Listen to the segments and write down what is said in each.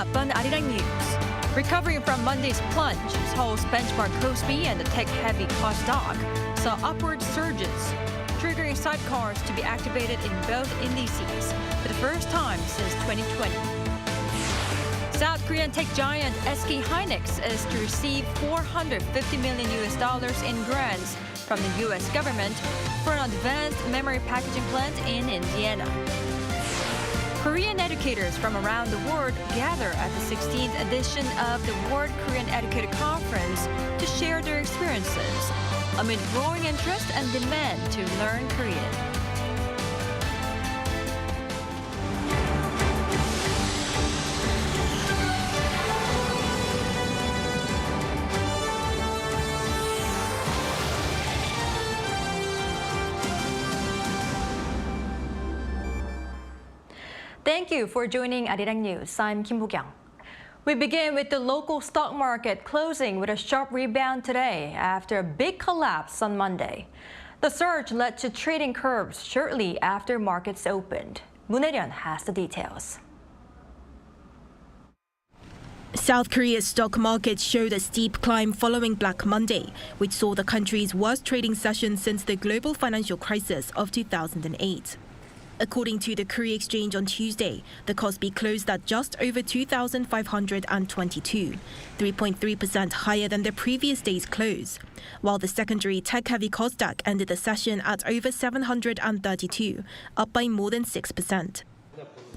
up on Arirang News. Recovering from Monday's plunge, Seoul's benchmark Kospi and the tech-heavy Kosdaq saw upward surges, triggering sidecars to be activated in both indices for the first time since 2020. South Korean tech giant SK hynix is to receive $450 million in grants from the U.S. government for an advanced memory packaging plant in Indiana. Korean educators from around the world gather at the 16th edition of the World Korean Educator Conference to share their experiences amid growing interest and demand to learn Korean. Thank you for joining Arirang News. I'm Kim Bo-kyung. We begin with the local stock market closing with a sharp rebound today after a big collapse on Monday. The surge led to trading curves shortly after markets opened. Moon Hae-ryun has the details. South Korea's stock market showed a steep climb following Black Monday, which saw the country's worst trading session since the global financial crisis of 2008. According to the Korea Exchange on Tuesday, the Kospi closed at just over 2,522, 3.3% higher than the previous day's close, while the secondary tech-heavy Kosdaq ended the session at over 732, up by more than 6%.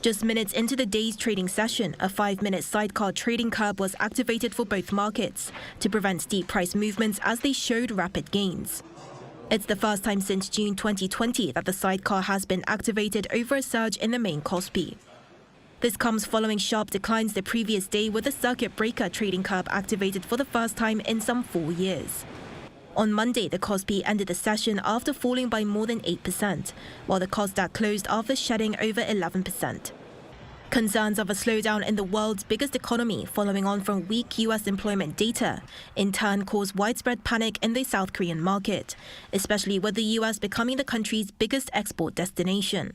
Just minutes into the day's trading session, a 5-minute sidecar trading curve was activated for both markets to prevent steep price movements as they showed rapid gains. It's the first time since June 2020 that the sidecar has been activated over a surge in the main Kospi. This comes following sharp declines the previous day with the circuit breaker trading curve activated for the first time in some 4 years. On Monday, the Kospi ended the session after falling by more than 8%, while the Kosdaq closed after shedding over 11%. Concerns of a slowdown in the world's biggest economy following on from weak U.S. employment data in turn caused widespread panic in the South Korean market, especially with the U.S. becoming the country's biggest export destination.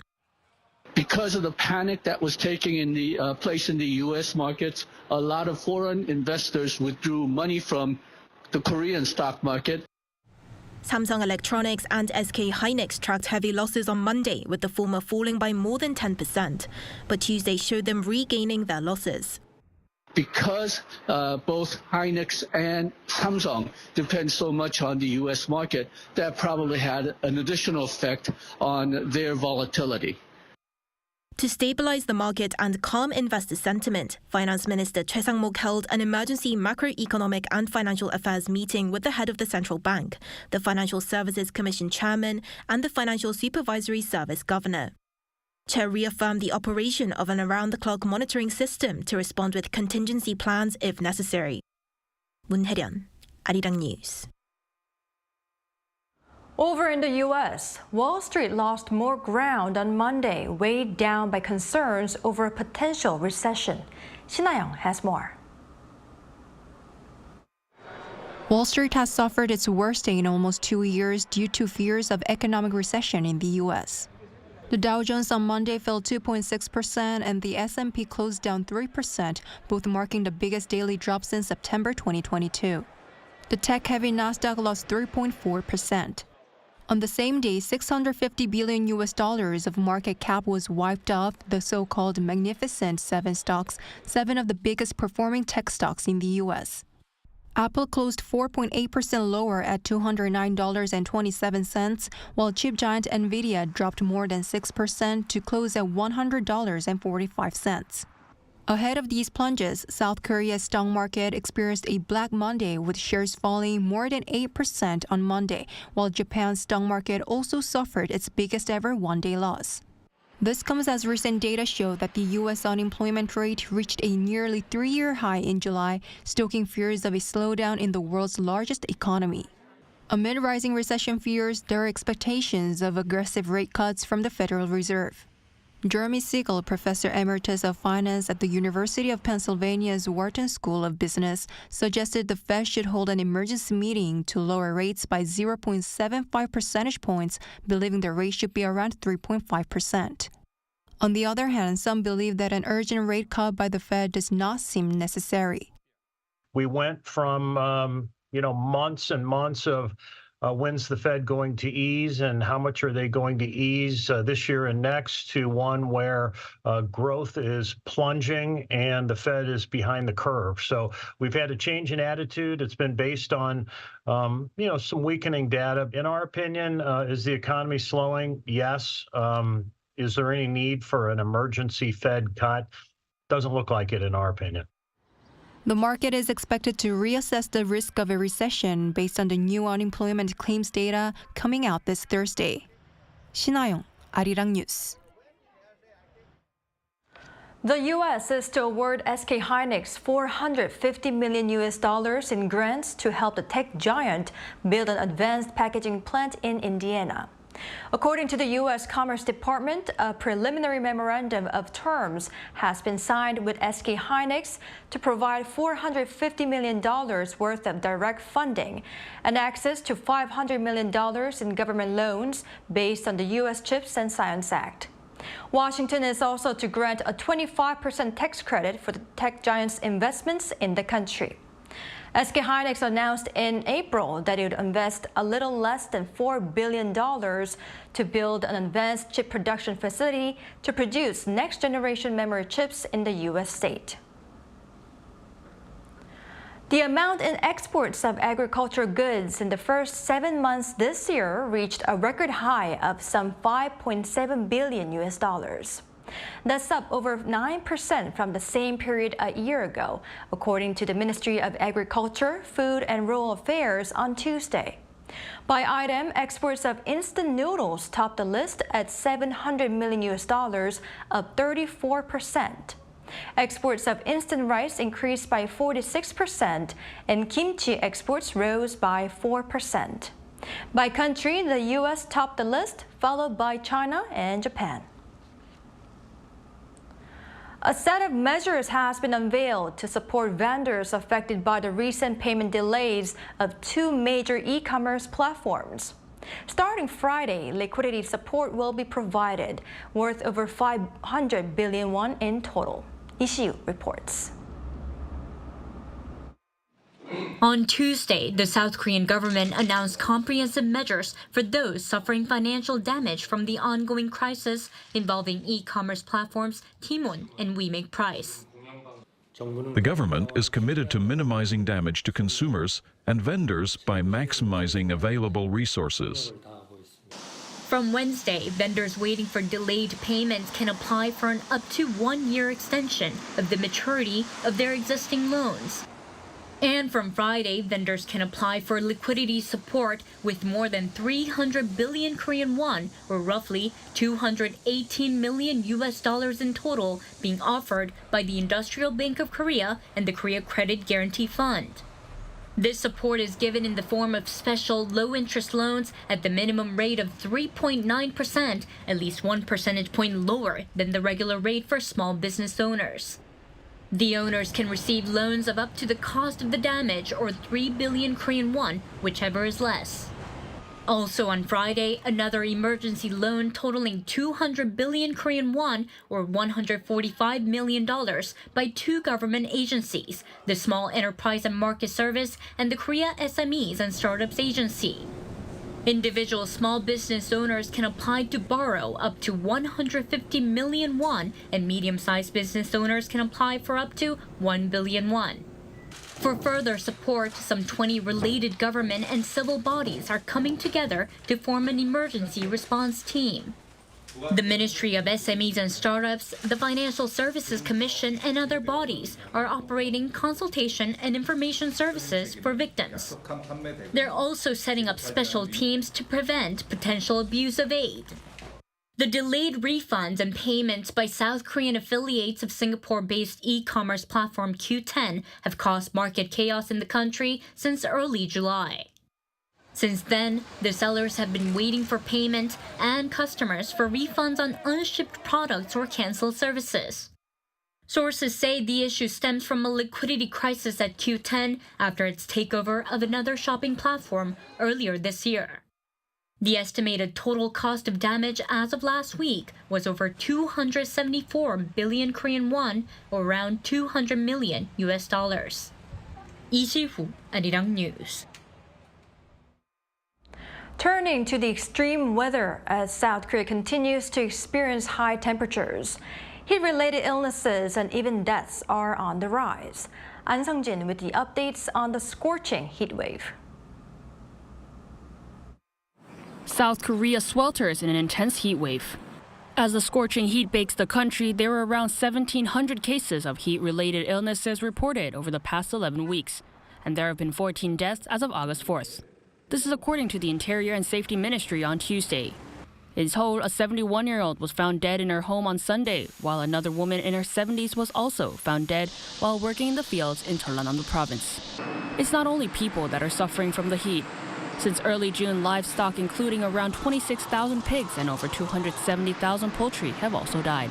Because of the panic that was taking place in the U.S. markets, a lot of foreign investors withdrew money from the Korean stock market. Samsung Electronics and SK hynix tracked heavy losses on Monday, with the former falling by more than 10%, but Tuesday showed them regaining their losses. Because both Hynix and Samsung depend so much on the U.S. market, that probably had an additional effect on their volatility. To stabilize the market and calm investor sentiment, Finance Minister Choi Sang-mok held an emergency macroeconomic and financial affairs meeting with the head of the central bank, the Financial Services Commission chairman, and the Financial Supervisory Service governor. Choi reaffirmed the operation of an around-the-clock monitoring system to respond with contingency plans if necessary. Moon Hae-ryun, Arirang News. Over in the U.S., Wall Street lost more ground on Monday, weighed down by concerns over a potential recession. Shin Ha-young has more. Wall Street has suffered its worst day in almost 2 years due to fears of economic recession in the U.S. The Dow Jones on Monday fell 2.6% and the S&P closed down 3%, both marking the biggest daily drop since September 2022. The tech-heavy Nasdaq lost 3.4%. On the same day, $650 billion of market cap was wiped off the so-called Magnificent Seven stocks, 7 of the biggest performing tech stocks in the U.S. Apple closed 4.8% lower at $209.27, while chip giant Nvidia dropped more than 6% to close at $100.45. Ahead of these plunges, South Korea's stock market experienced a Black Monday with shares falling more than 8% on Monday, while Japan's stock market also suffered its biggest ever one-day loss. This comes as recent data show that the U.S. unemployment rate reached a nearly 3-year high in July, stoking fears of a slowdown in the world's largest economy. Amid rising recession fears, there are expectations of aggressive rate cuts from the Federal Reserve. Jeremy Siegel, professor emeritus of finance at the University of Pennsylvania's Wharton School of Business, suggested the Fed should hold an emergency meeting to lower rates by 0.75 percentage points, believing the rate should be around 3.5%. On the other hand, some believe that an urgent rate cut by the Fed does not seem necessary. We went from months and months of when's the Fed going to ease and how much are they going to ease this year and next, to one where growth is plunging and the Fed is behind the curve. So we've had a change in attitude. It's been based on some weakening data. In our opinion, is the economy slowing? Yes. Is there any need for an emergency Fed cut? Doesn't look like it in our opinion. The market is expected to reassess the risk of a recession based on the new unemployment claims data coming out this Thursday. 신하영, Arirang News. The U.S. is to award SK hynix $450 million in grants to help the tech giant build an advanced packaging plant in Indiana. According to the U.S. Commerce Department, a preliminary memorandum of terms has been signed with SK hynix to provide $450 million worth of direct funding and access to $500 million in government loans based on the U.S. CHIPS and Science Act. Washington is also to grant a 25% tax credit for the tech giant's investments in the country. SK hynix announced in April that it would invest a little less than $4 billion to build an advanced chip production facility to produce next-generation memory chips in the U.S. state. The amount in exports of agricultural goods in the first 7 months this year reached a record high of some $5.7 billion. That's up over 9% from the same period a year ago, according to the Ministry of Agriculture, Food and Rural Affairs on Tuesday. By item, exports of instant noodles topped the list at $700 million, up 34%. Exports of instant rice increased by 46%, and kimchi exports rose by 4%. By country, the U.S. topped the list, followed by China and Japan. A set of measures has been unveiled to support vendors affected by the recent payment delays of two major e-commerce platforms. Starting Friday, liquidity support will be provided, worth over 500 billion won in total. Ishiu reports. On Tuesday, the South Korean government announced comprehensive measures for those suffering financial damage from the ongoing crisis involving e-commerce platforms Tmun and We Make Price. The government is committed to minimizing damage to consumers and vendors by maximizing available resources. From Wednesday, vendors waiting for delayed payments can apply for an up to 1-year extension of the maturity of their existing loans. And from Friday, vendors can apply for liquidity support with more than 300 billion Korean won, or roughly $218 million in total, being offered by the Industrial Bank of Korea and the Korea Credit Guarantee Fund. This support is given in the form of special low-interest loans at the minimum rate of 3.9%, at least 1 percentage point lower than the regular rate for small business owners. The owners can receive loans of up to the cost of the damage, or 3 billion Korean won, whichever is less. Also on Friday, another emergency loan totaling 200 billion Korean won, or $145 million, by two government agencies, the Small Enterprise and Market Service and the Korea SMEs and Startups Agency. Individual small business owners can apply to borrow up to 150 million won, and medium-sized business owners can apply for up to 1 billion won. For further support, some 20 related government and civil bodies are coming together to form an emergency response team. The Ministry of SMEs and Startups, the Financial Services Commission, and other bodies are operating consultation and information services for victims. They're also setting up special teams to prevent potential abuse of aid. The delayed refunds and payments by South Korean affiliates of Singapore-based e-commerce platform Q10 have caused market chaos in the country since early July. Since then, the sellers have been waiting for payment and customers for refunds on unshipped products or canceled services. Sources say the issue stems from a liquidity crisis at Q10 after its takeover of another shopping platform earlier this year. The estimated total cost of damage as of last week was over 274 billion Korean won, or around $200 million. 이시후, Arirang News. Turning to the extreme weather as South Korea continues to experience high temperatures. Heat-related illnesses and even deaths are on the rise. An Sung-jin with the updates on the scorching heat wave. South Korea swelters in an intense heat wave. As the scorching heat bakes the country, there were around 1,700 cases of heat-related illnesses reported over the past 11 weeks, and there have been 14 deaths as of August 4th. This is according to the Interior and Safety Ministry on Tuesday. In Seoul, a 71-year-old was found dead in her home on Sunday, while another woman in her 70s was also found dead while working in the fields in Jeollanam province. It's not only people that are suffering from the heat. Since early June, livestock including around 26,000 pigs and over 270,000 poultry have also died.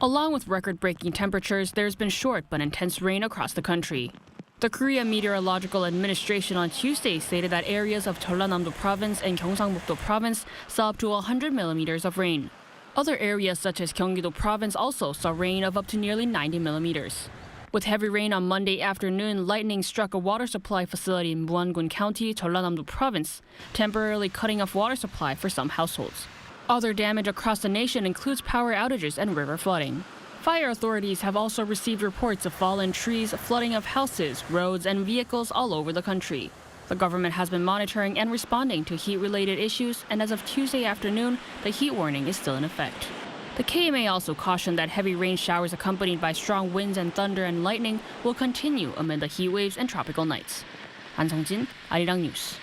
Along with record-breaking temperatures, there's been short but intense rain across the country. The Korea Meteorological Administration on Tuesday stated that areas of Jeollanam province and Gyeongsang-buk-do province saw up to 100 millimeters of rain. Other areas such as Gyeonggi-do province also saw rain of up to nearly 90 millimeters. With heavy rain on Monday afternoon, lightning struck a water supply facility in Muan-gun County, Jeollanam province, temporarily cutting off water supply for some households. Other damage across the nation includes power outages and river flooding. Fire authorities have also received reports of fallen trees, flooding of houses, roads, and vehicles all over the country. The government has been monitoring and responding to heat-related issues, and as of Tuesday afternoon, the heat warning is still in effect. The KMA also cautioned that heavy rain showers accompanied by strong winds and thunder and lightning will continue amid the heat waves and tropical nights. An Sung-jin, Arirang News.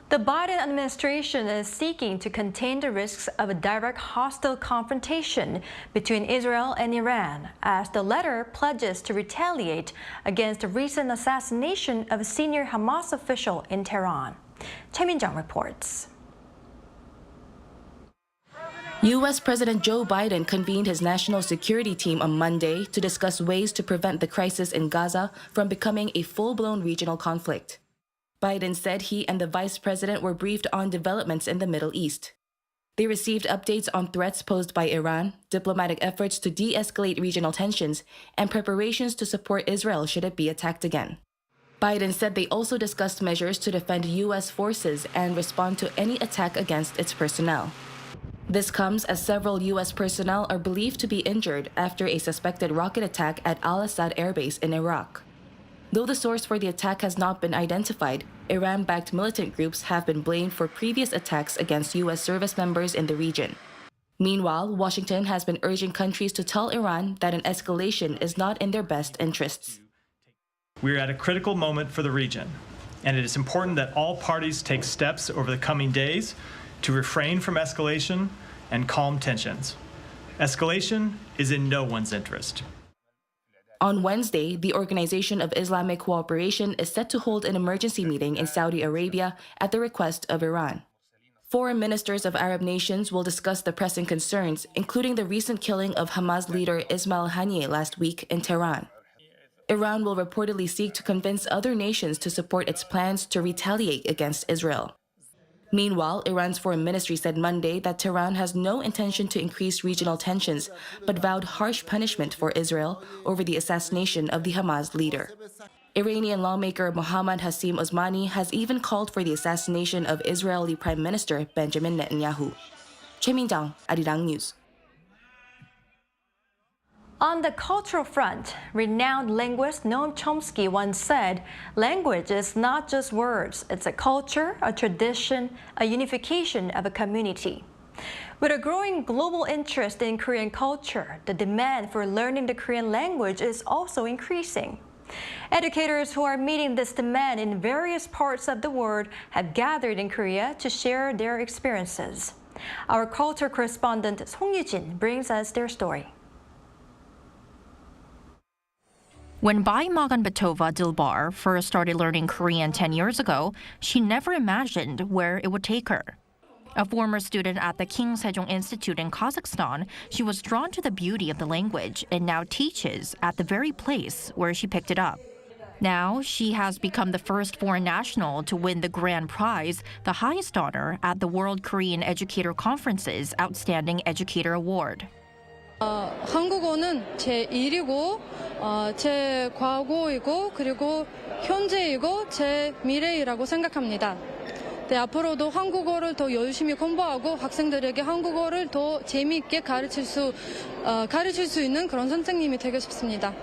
The Biden administration is seeking to contain the risks of a direct hostile confrontation between Israel and Iran, as the latter pledges to retaliate against the recent assassination of a senior Hamas official in Tehran. Choi Min-jung reports. U.S. President Joe Biden convened his national security team on Monday to discuss ways to prevent the crisis in Gaza from becoming a full-blown regional conflict. Biden said he and the vice president were briefed on developments in the Middle East. They received updates on threats posed by Iran, diplomatic efforts to de-escalate regional tensions, and preparations to support Israel should it be attacked again. Biden said they also discussed measures to defend U.S. forces and respond to any attack against its personnel. This comes as several U.S. personnel are believed to be injured after a suspected rocket attack at Al-Assad Air Base in Iraq. Though the source for the attack has not been identified, Iran-backed militant groups have been blamed for previous attacks against U.S. service members in the region. Meanwhile, Washington has been urging countries to tell Iran that an escalation is not in their best interests. We are at a critical moment for the region, and it is important that all parties take steps over the coming days to refrain from escalation and calm tensions. Escalation is in no one's interest. On Wednesday, the Organization of Islamic Cooperation is set to hold an emergency meeting in Saudi Arabia at the request of Iran. Foreign ministers of Arab nations will discuss the pressing concerns, including the recent killing of Hamas leader Ismail Haniyeh last week in Tehran. Iran will reportedly seek to convince other nations to support its plans to retaliate against Israel. Meanwhile, Iran's foreign ministry said Monday that Tehran has no intention to increase regional tensions, but vowed harsh punishment for Israel over the assassination of the Hamas leader. Iranian lawmaker Mohammad Hassim Osmani has even called for the assassination of Israeli Prime Minister Benjamin Netanyahu. Choi Min-jung, Arirang News. On the cultural front, renowned linguist Noam Chomsky once said, "Language is not just words, it's a culture, a tradition, a unification of a community." With a growing global interest in Korean culture, the demand for learning the Korean language is also increasing. Educators who are meeting this demand in various parts of the world have gathered in Korea to share their experiences. Our culture correspondent Song Yu-jin brings us their story. When Bai Maganbatova Dilbar first started learning Korean 10 years ago, she never imagined where it would take her. A former student at the King Sejong Institute in Kazakhstan, she was drawn to the beauty of the language and now teaches at the very place where she picked it up. Now, she has become the first foreign national to win the grand prize, the highest honor at the World Korean Educator Conference's Outstanding Educator Award. 한국어는 제 일이고, 제 과거이고, 그리고 현재이고, 제 미래이라고 생각합니다. 네, 앞으로도 한국어를 더 열심히 공부하고 학생들에게 한국어를 더 재미있게 가르칠 수 있는 그런 선생님이 되고 싶습니다.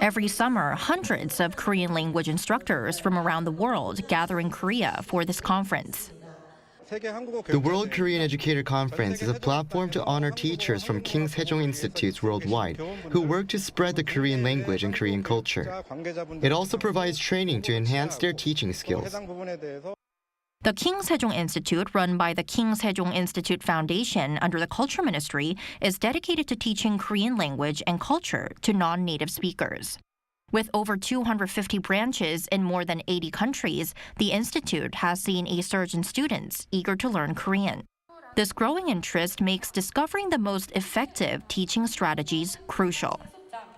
Every summer, hundreds of Korean language instructors from around the world gather in Korea for this conference. The World Korean Educator Conference is a platform to honor teachers from King Sejong Institutes worldwide who work to spread the Korean language and Korean culture. It also provides training to enhance their teaching skills. The King Sejong Institute, run by the King Sejong Institute Foundation under the Culture Ministry, is dedicated to teaching Korean language and culture to non-native speakers. With over 250 branches in more than 80 countries, the institute has seen a surge in students eager to learn Korean. This growing interest makes discovering the most effective teaching strategies crucial.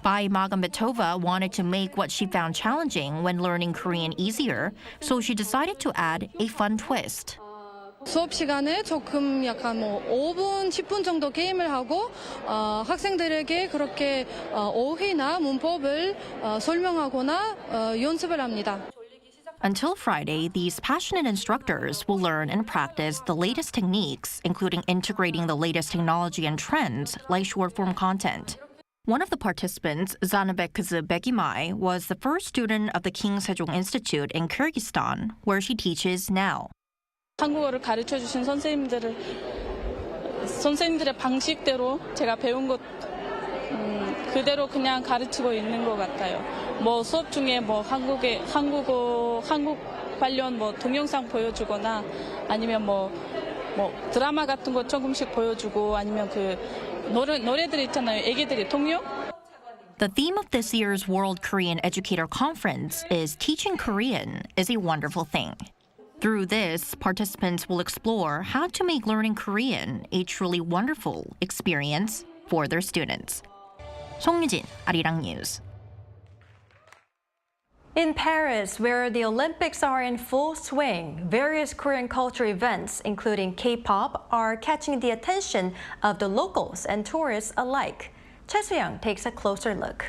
Bai Magambetova wanted to make what she found challenging when learning Korean easier, so she decided to add a fun twist. 수업 시간에 조금 약간 5분, 10분 정도 게임을 하고 학생들에게 그렇게 어휘나 문법을 설명하거나 연습을 합니다. Until Friday, these passionate instructors will learn and practice the latest techniques, including integrating the latest technology and trends like short-form content. One of the participants, Zanabek Begimai, was the first student of the King Sejong Institute in Kyrgyzstan, where she teaches now. 한국어를 가르쳐주신 선생님들의 방식대로 제가 배운 것 그대로 그냥 가르치고 있는 것 같아요. 뭐 수업 중에 뭐 한국 관련 뭐 동영상 보여주거나 아니면 뭐 드라마 같은 거 조금씩 보여주고 아니면 그 노래들 있잖아요. 애기들이童謡. The theme of this year's World Korean Educator Conference is Teaching Korean is a Wonderful Thing. Through this, participants will explore how to make learning Korean a truly wonderful experience for their students. 송유진, Arirang News. In Paris, where the Olympics are in full swing, various Korean culture events, including K-pop, are catching the attention of the locals and tourists alike. Choi Soo-young takes a closer look.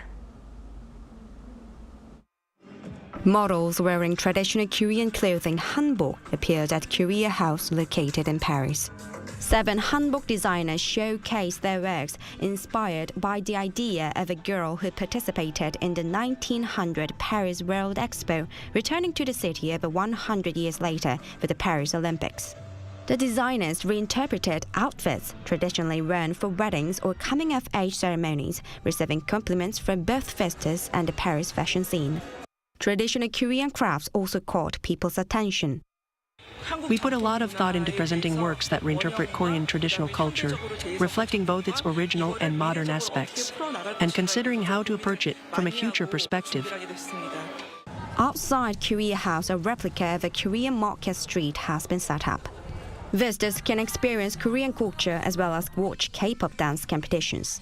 Models wearing traditional Korean clothing hanbok appeared at Korea House located in Paris. 7 hanbok designers showcased their works inspired by the idea of a girl who participated in the 1900 Paris World Expo, returning to the city over 100 years later for the Paris Olympics. The designers reinterpreted outfits traditionally worn for weddings or coming-of-age ceremonies, receiving compliments from both visitors and the Paris fashion scene. Traditional Korean crafts also caught people's attention. We put a lot of thought into presenting works that reinterpret Korean traditional culture, reflecting both its original and modern aspects, and considering how to approach it from a future perspective. Outside Korea House, a replica of a Korean market street has been set up. Visitors can experience Korean culture as well as watch K-pop dance competitions.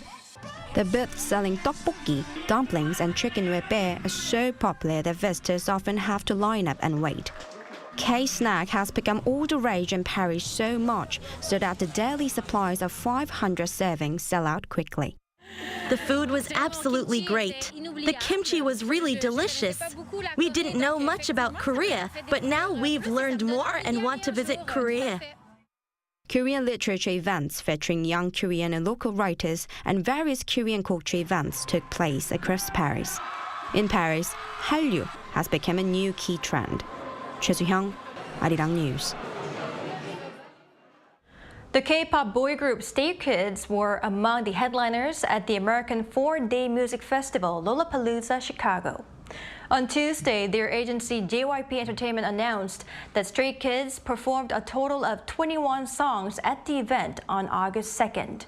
The booths selling tteokbokki, dumplings, and chicken with beer are so popular that visitors often have to line up and wait. K-snack has become all the rage in Paris so much so that the daily supplies of 500 servings sell out quickly. The food was absolutely great. The kimchi was really delicious. We didn't know much about Korea, but now we've learned more and want to visit Korea. Korean literature events featuring young Korean and local writers and various Korean culture events took place across Paris. In Paris, Hallyu has become a new key trend. Choi Soo-young, Arirang News. The K-pop boy group Stray Kids were among the headliners at the American 4-day music festival Lollapalooza Chicago. On Tuesday, their agency JYP Entertainment announced that Stray Kids performed a total of 21 songs at the event on August 2nd.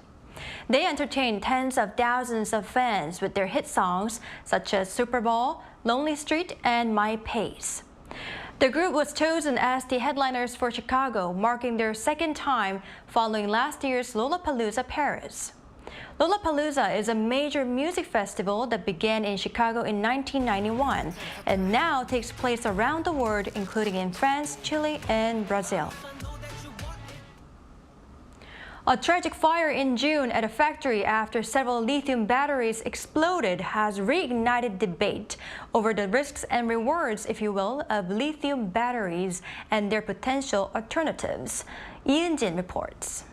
They entertained tens of thousands of fans with their hit songs such as Super Ball, Lonely Street, and My Pace. The group was chosen as the headliners for Chicago, marking their second time following last year's Lollapalooza Paris. Lollapalooza is a major music festival that began in Chicago in 1991 and now takes place around the world, including in France, Chile, and Brazil. A tragic fire in June at a factory after several lithium batteries exploded has reignited debate over the risks and rewards, if you will, of lithium batteries and their potential alternatives. Jin reports.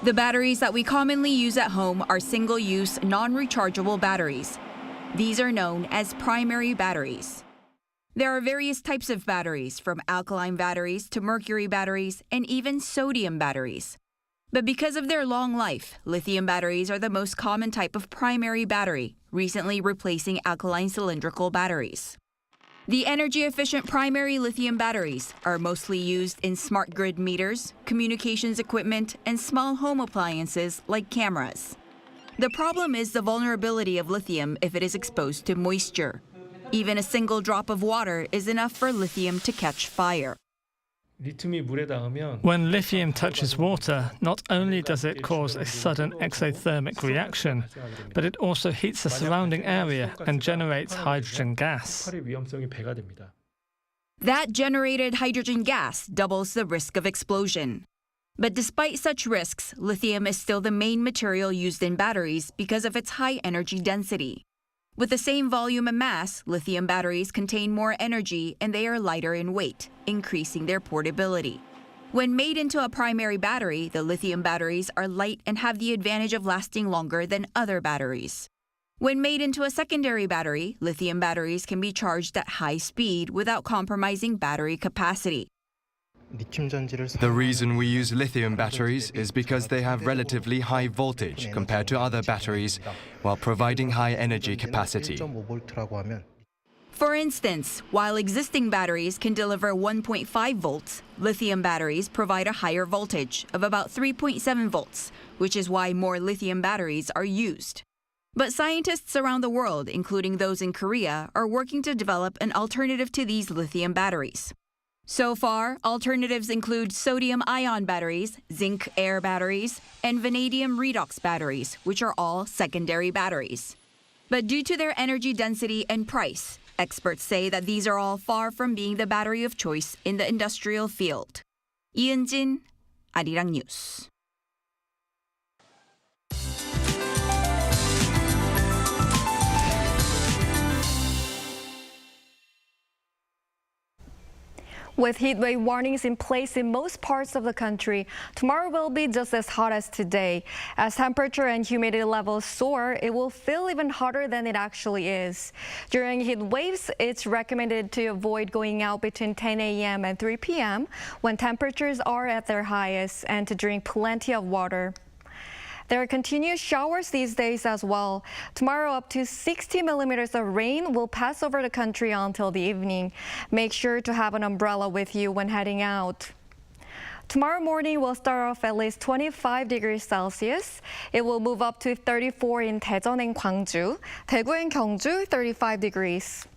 The batteries that we commonly use at home are single-use, non-rechargeable batteries. These are known as primary batteries. There are various types of batteries, from alkaline batteries to mercury batteries and even sodium batteries. But because of their long life, lithium batteries are the most common type of primary battery, recently replacing alkaline cylindrical batteries. The energy-efficient primary lithium batteries are mostly used in smart grid meters, communications equipment, and small home appliances like cameras. The problem is the vulnerability of lithium if it is exposed to moisture. Even a single drop of water is enough for lithium to catch fire. When lithium touches water, not only does it cause a sudden exothermic reaction, but it also heats the surrounding area and generates hydrogen gas. That generated hydrogen gas doubles the risk of explosion. But despite such risks, lithium is still the main material used in batteries because of its high energy density. With the same volume and mass, lithium batteries contain more energy and they are lighter in weight, increasing their portability. When made into a primary battery, the lithium batteries are light and have the advantage of lasting longer than other batteries. When made into a secondary battery, lithium batteries can be charged at high speed without compromising battery capacity. The reason we use lithium batteries is because they have relatively high voltage compared to other batteries, while providing high energy capacity. For instance, while existing batteries can deliver 1.5 volts, lithium batteries provide a higher voltage of about 3.7 volts, which is why more lithium batteries are used. But scientists around the world, including those in Korea, are working to develop an alternative to these lithium batteries. So far, alternatives include sodium-ion batteries, zinc-air batteries, and vanadium redox batteries, which are all secondary batteries. But due to their energy density and price, experts say that these are all far from being the battery of choice in the industrial field. Jin, Arirang News. With heatwave warnings in place in most parts of the country, tomorrow will be just as hot as today. As temperature and humidity levels soar, it will feel even hotter than it actually is. During heat waves, it's recommended to avoid going out between 10 a.m. and 3 p.m. when temperatures are at their highest, and to drink plenty of water. There are continuous showers these days as well. Tomorrow, up to 60 millimeters of rain will pass over the country until the evening. Make sure to have an umbrella with you when heading out. Tomorrow morning will start off at least 25 degrees Celsius. It will move up to 34 in Daejeon and Gwangju. Daegu and Gyeongju, 35 degrees.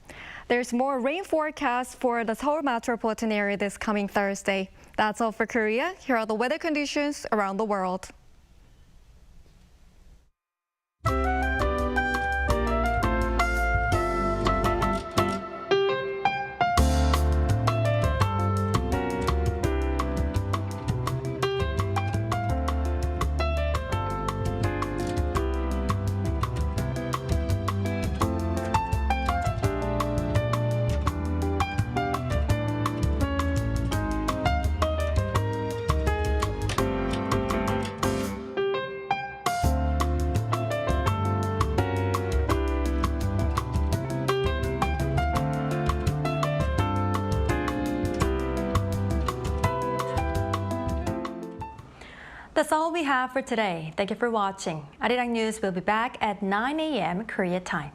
There's more rain forecast for the Seoul metropolitan area this coming Thursday. That's all for Korea. Here are the weather conditions around the world. That's all we have for today. Thank you for watching. Arirang News will be back at 9 a.m. Korea time.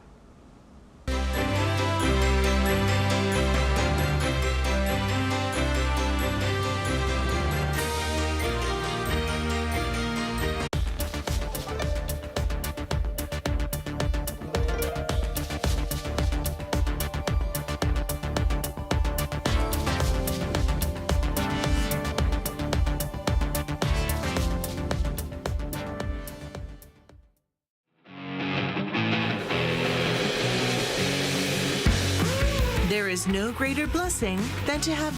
There is no greater blessing than to have